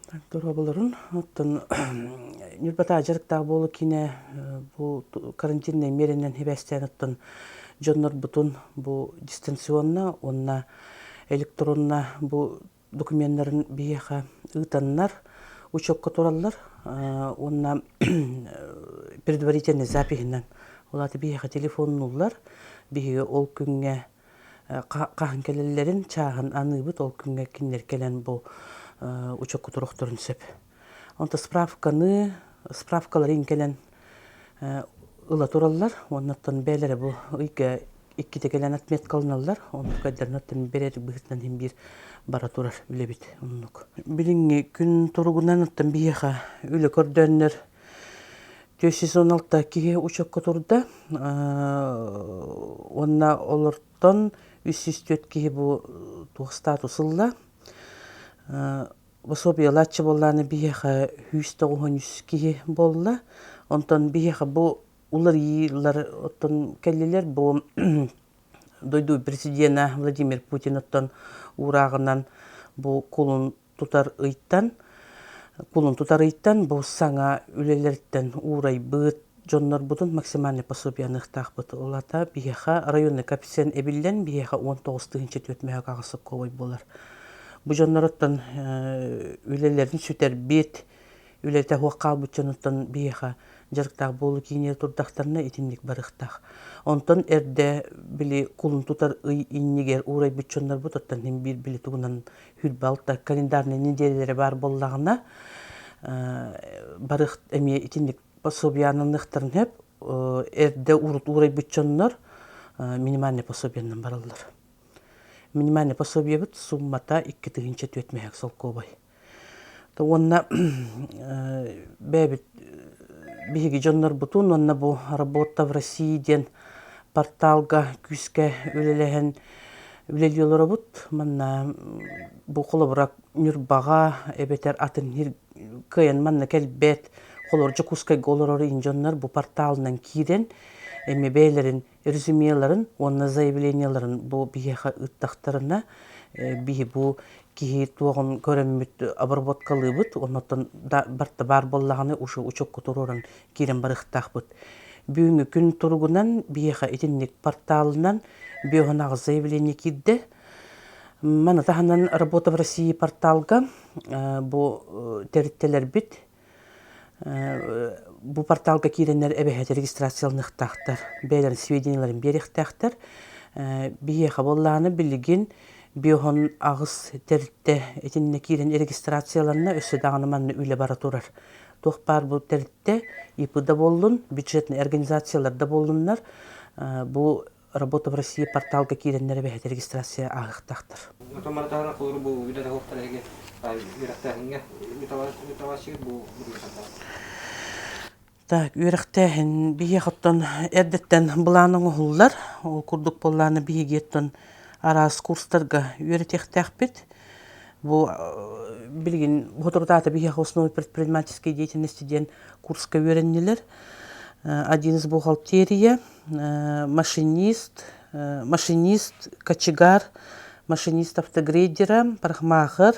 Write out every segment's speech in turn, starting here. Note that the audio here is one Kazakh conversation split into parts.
Дұрабылырын, оттын нүрбата ажырықтағы болу кине бұл карантинный меренен хебестен оттын жоннор бутун бұл дистанционна, онна электронна бұл документларын бияха ытаннар, учокка тураллар, онна предварительный запихинен олаты бияха телефоннулар, бияга ол күнге қағын келелерін чағын аныбыт ол күнге кинер келен бұл учокку турохторун сөп. Онта справкалар инкелен ыла тураллар, оннаттан бәлері бұл үйге икките келен отметкалыналар, онны кайдарнаттан берер бұғытнан хем бір бара турар білебит. Біліңгі күн тургунан оттан бияха үлі көрдөннер 416 кеге учокку турда, онна олырттан 304 кеге бұл туғы статусылла. Пособие латчы болланы бияха 193 кеге болла. Онтан бияха бұл улар йылар оттан келлелер бұл дойду президента Владимир Путин оттан урағынан бұл кулун тутар ыйттан бұл саңа үлелерден урай бұғыт жоннор бұдын максимальный пособияны ықтақ бұд. Олата бияха районный коэффициент эбілден бияха 19-тығынчы төтмеға қағысы көбой болар. Бұл жоннороттан үлелердің сүтер бет, үлелерді хуаққал бұтчаноттан бияха жарықтағы болу кейінер тұрдақтарына етіндік барықтақ. Онтан әрді білі құлын тұтар үй иннегер урай бұтчандар бұтаттан hem бір білі тұғынан хүрбалта календарный неделері бар боллағына барық әме етіндік пособиянынықтарын хеп әрді урай бұтчандар минимальный пособиянын баралар. Минимальный пособие бұд суммата 2-тігінші төтмеяк сол көбай. Онна бәбіт бейгі жоннар бұтын, онна бұл работа в России ден порталға күске үлелеген үлелелері бұд. Манна бұл қолы бұрақ нүрбаға әбетер атын көйен манна кәлбет қолыржы күскай голырары инжоннар бұл порталынан кейден әме бәйлерін, резюмеларын, онна заявленияларын бұл бейеға ұттақтарына бейі бұл кейі туағын көріммет обработкалы бұд, оннаттан барты бар боллағаны ұшы ұчок күтұрырын кейрен барықтақ бұд. Бүйінгі күн тұрғынан бейеға етіндік порталынан бейғанағы заявление кейді. Мана тағынан работа в России порталға бұл тәріттелер біт. Бұл порталға кейренлер әбәхәті регистрациялынықтақтар, бәйлерін сведенияларын беріктақтар. Бейеға боллағаны білген бейғын ағыз тәрітті әтінне кейрен регистрацияларына өсі дағаныманны үйлі бара тұрар. Тоқпар бұл тәрітті ИП-да болын, бюджетный организацияларда болынлар. Бұл работа в России порталға кейренлер әбәхәті регистрация ағықтақтар. Так, үйрәқтәхін бейе қыттан әрдеттен бұланың ұғылар, ол күрдік боланы бейе кеттін арас курстарға үйретектәқ бет. Бұл білген отырдаты бейе основы предпринимательской деятельности ден курска үйреннелер. Один из бухгалтерия, машинист, кочегар, машинист автогрейдера, пархмағыр,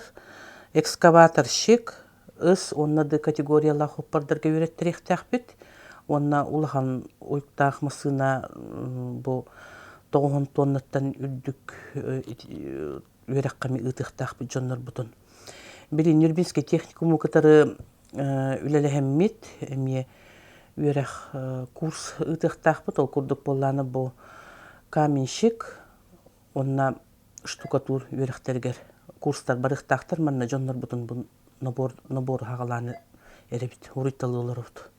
экскаваторщик, оннады категориялы хоппардарға үйреттіректәқ бет. Онна улахан ойықтақ мысына бұл 9 тоннаттан үрдік үйрекқами ұтықтақ бет жонлар бұтын. Білі Нюрбинский техникумы кітары үлелі әме үйрек курс ұтықтақ бет. Ол күрдік боланы бұл каменщик, онна штукатур үйректергер курстар барықтақтар, манна жонлар бұтын бұл набор хағаланы әребет, ұрытталы олар өтті.